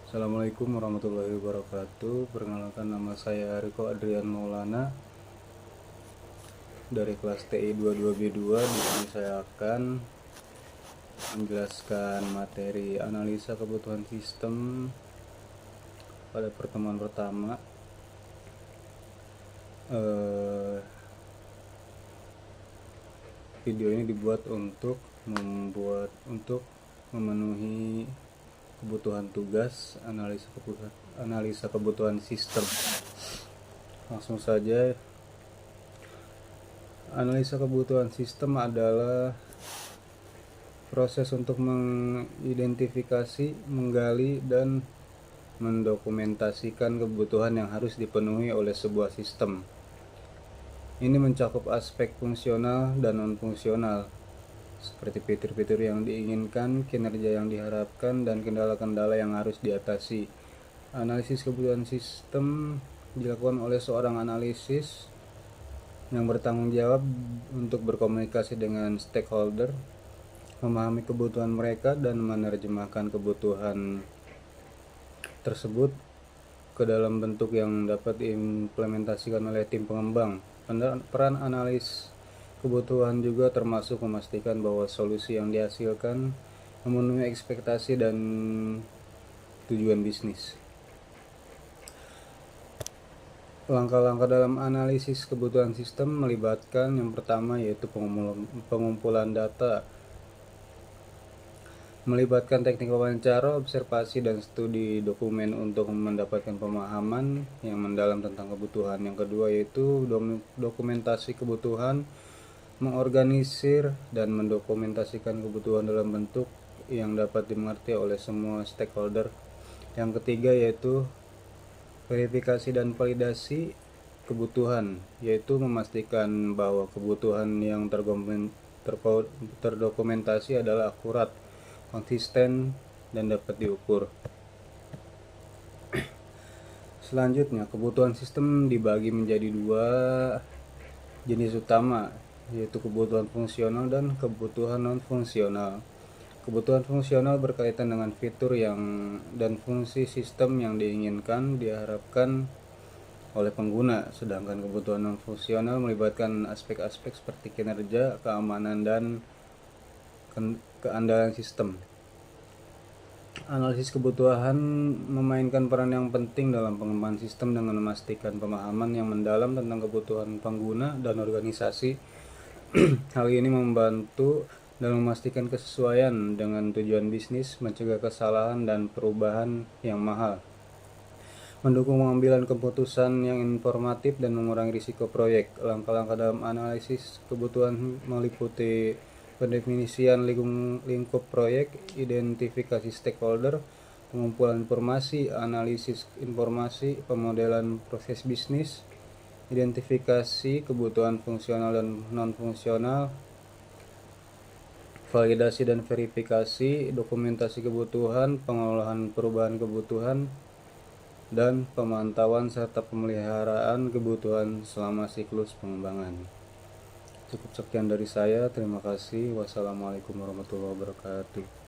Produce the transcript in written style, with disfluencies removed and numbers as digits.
Assalamualaikum warahmatullahi wabarakatuh. Perkenalkan, nama saya Riko Adrian Maulana dari kelas TI 22B2. Di sini saya akan menjelaskan materi analisa kebutuhan sistem pada pertemuan pertama. Video ini dibuat untuk memenuhi kebutuhan tugas analisa kebutuhan sistem. Langsung saja, analisa kebutuhan sistem adalah proses untuk mengidentifikasi, menggali, dan mendokumentasikan kebutuhan yang harus dipenuhi oleh sebuah sistem. Ini mencakup aspek fungsional dan non-fungsional, seperti fitur-fitur yang diinginkan, kinerja yang diharapkan, dan kendala-kendala yang harus diatasi. Analisis kebutuhan sistem dilakukan oleh seorang analisis yang bertanggung jawab untuk berkomunikasi dengan stakeholder, memahami kebutuhan mereka, dan menerjemahkan kebutuhan tersebut ke dalam bentuk yang dapat diimplementasikan oleh tim pengembang. Peran analis kebutuhan juga termasuk memastikan bahwa solusi yang dihasilkan memenuhi ekspektasi dan tujuan bisnis. Langkah-langkah dalam analisis kebutuhan sistem melibatkan yang pertama yaitu pengumpulan data, melibatkan teknik wawancara, observasi, dan studi dokumen untuk mendapatkan pemahaman yang mendalam tentang kebutuhan. Yang kedua yaitu dokumentasi kebutuhan, mengorganisir dan mendokumentasikan kebutuhan dalam bentuk yang dapat dimengerti oleh semua stakeholder. Yang ketiga yaitu verifikasi dan validasi kebutuhan, yaitu memastikan bahwa kebutuhan yang terdokumentasi adalah akurat, konsisten, dan dapat diukur. Selanjutnya, kebutuhan sistem dibagi menjadi dua jenis utama, yaitu kebutuhan fungsional dan kebutuhan non-fungsional. Kebutuhan fungsional berkaitan dengan fitur dan fungsi sistem yang diharapkan oleh pengguna, sedangkan kebutuhan non-fungsional melibatkan aspek-aspek seperti kinerja, keamanan, dan keandalan sistem. Analisis kebutuhan memainkan peran yang penting dalam pengembangan sistem dengan memastikan pemahaman yang mendalam tentang kebutuhan pengguna dan organisasi. Hal ini membantu dalam memastikan kesesuaian dengan tujuan bisnis, mencegah kesalahan dan perubahan yang mahal, mendukung pengambilan keputusan yang informatif, dan mengurangi risiko proyek. Langkah-langkah dalam analisis kebutuhan meliputi pendefinisian lingkup proyek, identifikasi stakeholder, pengumpulan informasi, analisis informasi, pemodelan proses bisnis, identifikasi kebutuhan fungsional dan non-fungsional, validasi dan verifikasi, dokumentasi kebutuhan, pengolahan perubahan kebutuhan, dan pemantauan serta pemeliharaan kebutuhan selama siklus pengembangan. Cukup sekian dari saya. Terima kasih. Wassalamualaikum warahmatullahi wabarakatuh.